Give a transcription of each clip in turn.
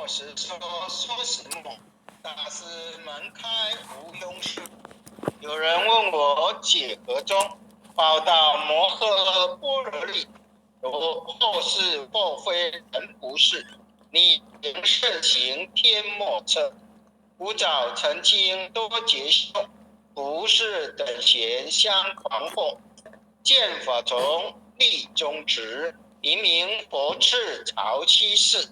或是说什么，大师门开无庸事。有人问我解何中，报道摩诃般若力，或是或非人不是，你人盛行天莫测。古早曾经多劫修，不是等闲相狂惑，见法从力中直，明明佛赐潮七世。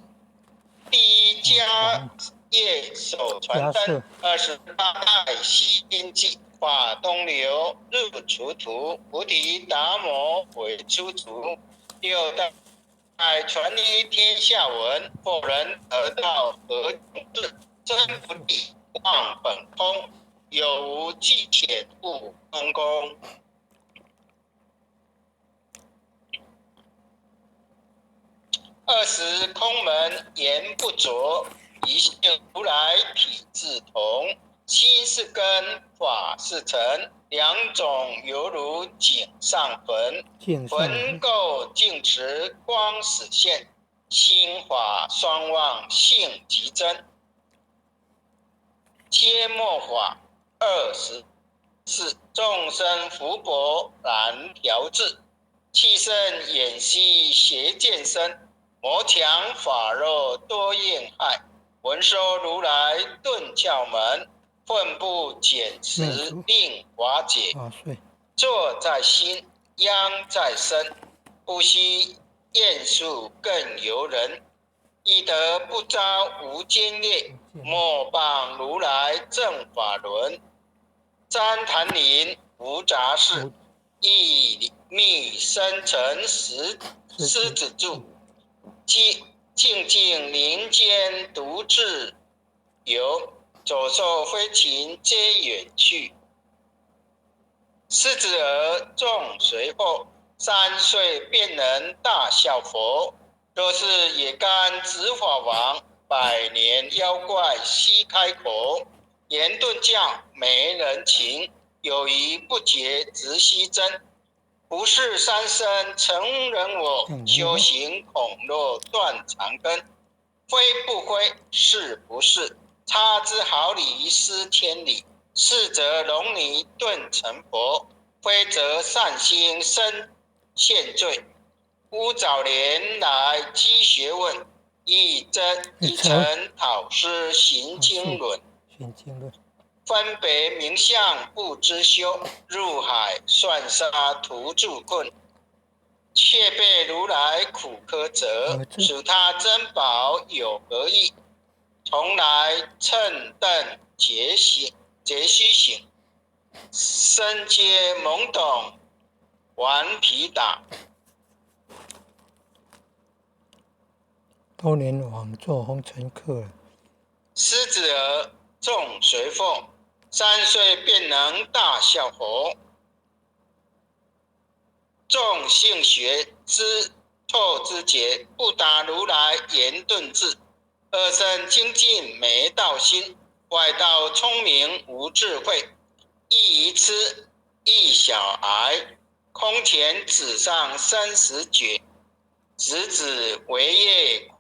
第一家业手传灯，28代西经记，法东流入除途，菩提达摩为出途。六代传于天下闻，或人得道何至？真不地忘本空，有无记浅不空空。20空门言不着，一性如来体自同。心是根，法是尘，两种犹如井上坟。魂垢净持光始现，心法双旺性极真。切末法24，众生福薄难调制，气盛眼息邪见生，魔强法弱多厌害。闻说如来顿窍门，奋不减持令瓦解。坐在心，殃在身，呼吸厌数更尤人。亦得不遭无间业，莫谤如来正法轮。旃檀林无杂事，一密生成狮子住。静静林间独自游，走兽飞禽皆远去。狮子儿众随后，3岁便能大笑佛。若是也干执法王，100年妖怪悉开口。言顿教没人情，有疑不解直须真。不是三生成人我，修行恐若断肠根。非不非，是不是，差之毫厘失天理。是则龙女顿成佛，非则善心生现罪。乌早年来积学问，一诚讨师行经纶。分别名相不知修，入海算沙徒住困。却被如来苦苛责，属他珍宝有何益？从来乘凳皆须醒，身皆懵懂顽皮打。多年往做红尘客，狮子儿众随奉，3岁便能大笑佛。众性学之透之节，不达如来言顿智。二生精进没道心，外道聪明无智慧。一愚痴，一小癌，空前纸上生死决。直指为业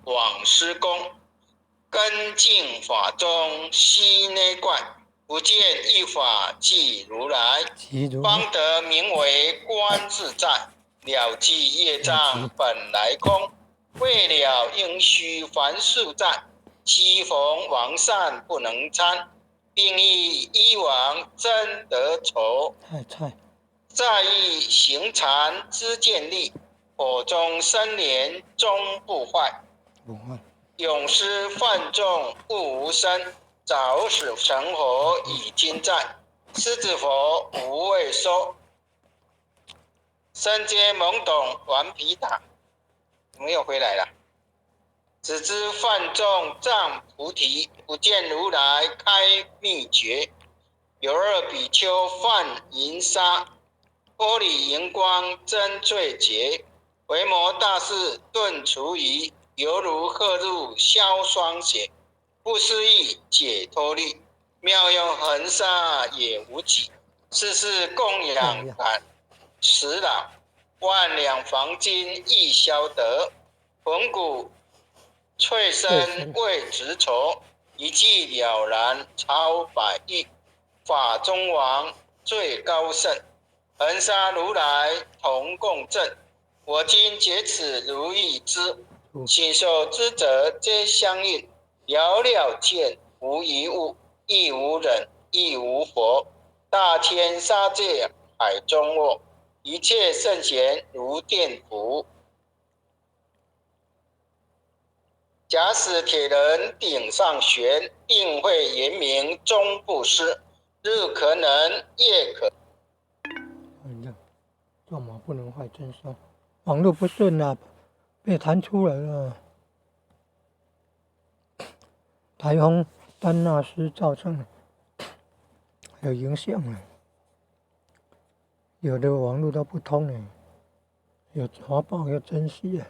往施功，根净法中悉内观。不见一法即如来，方得名为观自在。了即业障本来空，为了应须凡数战。昔逢王善不能参，并以依王真得酬。在意行禅知见力，火中生莲终不坏。永失犯众悟无生，早死成佛已经在。狮子佛无畏收，身皆懵懂顽皮打。没有回来了。只知犯众障菩提，不见如来开秘诀。有2比丘犯银沙，玻璃荧光真罪劫。维摩大士顿除疑，犹如喝入消霜血。不思议解脱力，妙用恒沙也无几。世事供养感迟老，万两黄金亦消得。魂骨翠生未执筹，一计了然超百亿。法中王最高圣，恒沙如来同共振。我今解此如意之，信受之者皆相应。寥寥见，无一物，亦无人，亦无佛。大天沙界海中卧，一切圣贤如电伏。假使铁人顶上悬，定会圆明终不失。日可能，夜可。哎呀，这马不能坏真相，网络不顺啊，被弹出来了。台风丹纳斯造成有影响了，有的网络都不通了，有华报要珍惜啊。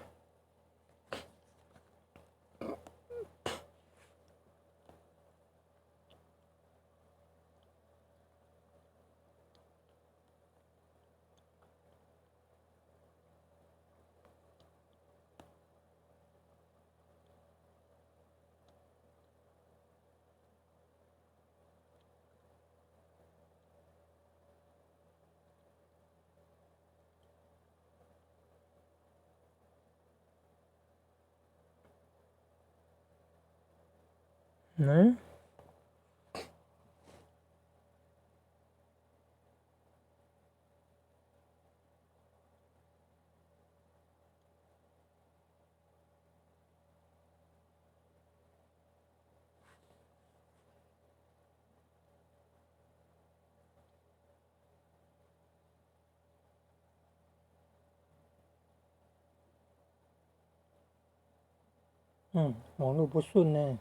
网络不顺呢，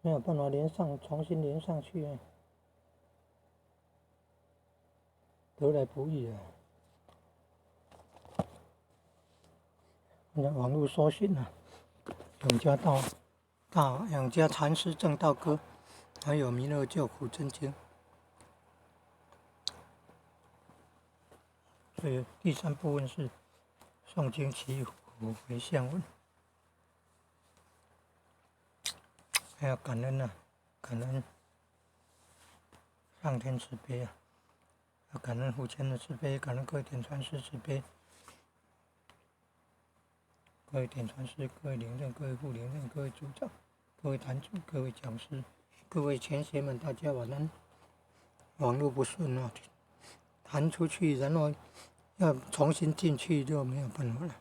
没有办法重新连上去啊，得来不易啊。网络收讯啊，永嘉禅师正道歌，还有弥勒救苦真经。所以第3部分是诵经祈福回向文，还要感恩啊，感恩上天慈悲啊，要感恩父亲的慈悲，感恩各位点传师慈悲，各位点传师、各位领任、各位副领任、各位组长、各位坛主、各位讲师、各位前贤们，大家晚安。网络不顺啊，弹出去，然后要重新进去就没有办法了。